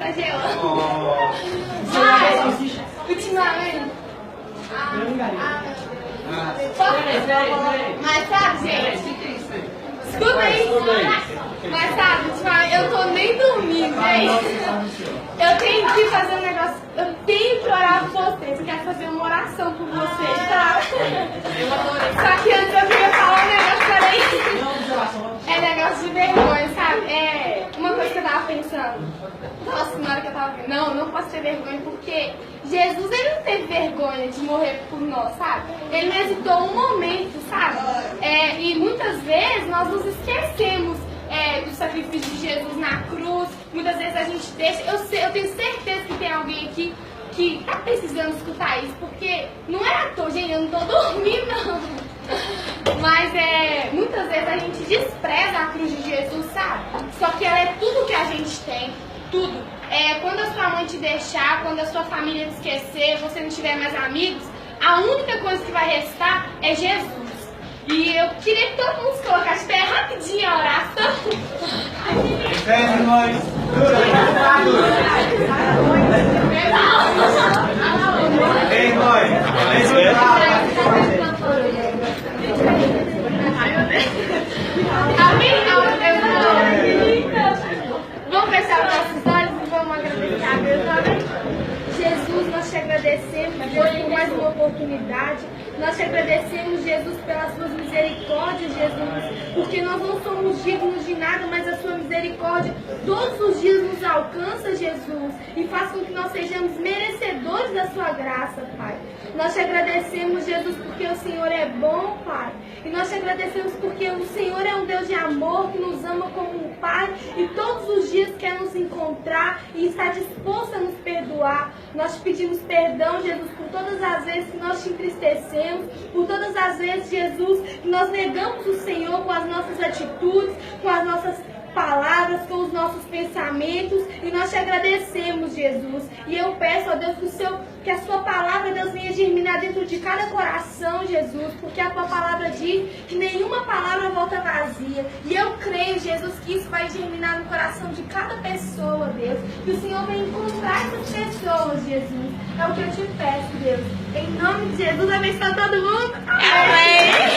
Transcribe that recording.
tá gelando. Mas, ultimamente... Mas sabe, gente? Escuta aí. Mas sabe, ultimamente eu tô nem dormindo, gente. Eu tenho que fazer um negócio. Eu tenho que orar por vocês. Eu quero fazer uma oração por vocês, tá? Só que antes eu queria falar um negócio, peraí. É negócio de vergonha, sabe? É uma coisa que eu tava pensando. Nossa, na hora que eu tava vendo, não posso ter vergonha, porque Jesus, ele não teve vergonha de morrer por nós, sabe? Ele não hesitou um momento, sabe? E muitas vezes nós nos esquecemos do sacrifício de Jesus na cruz. Muitas vezes a gente deixa. Eu tenho certeza que tem alguém aqui que tá precisando escutar isso, porque não é à toa, gente, eu não tô dormindo, não. Mas muitas vezes a gente despreza a cruz de Jesus, sabe? Só que ela é tudo que a gente tem, tudo. Quando a sua mãe te deixar, quando a sua família te esquecer, você não tiver mais amigos, a única coisa que vai restar é Jesus. E eu queria que todo mundo se colocasse bem rapidinho a oração. Vamos fechar os nossos olhos e vamos agradecer a Deus, amém? Jesus, nós te agradecemos, Deus, por mais uma oportunidade. Nós te agradecemos, Jesus, pelas suas misericórdias, Jesus, porque nós não somos dignos de nada, mas a sua misericórdia todos os dias nos alcança, Jesus, e faz com que nós sejamos merecedores da sua graça, Pai. Nós te agradecemos, Jesus, porque o Senhor é bom, Pai. E nós te agradecemos porque o Senhor é um Deus de amor que nos ama como um Pai e todos os dias quer nos encontrar e está disposto a nos perdoar. Nós te pedimos perdão, Jesus, por todas as vezes que nós te entristecemos, por todas as vezes, Jesus, que nós negamos o Senhor com as nossas atitudes, com as nossas palavras, com os nossos pensamentos, e nós te agradecemos, Jesus. E eu peço, ó Deus, que a sua palavra, Deus, venha germinar dentro de cada coração, Jesus, porque a tua palavra diz que nenhuma palavra volta vazia. E eu creio, Jesus, que isso vai germinar no coração de cada pessoa, Deus. Que o Senhor venha encontrar essas pessoas, Jesus. É o que eu te peço, Deus. Em nome de Jesus, abençoe todo mundo. Amém.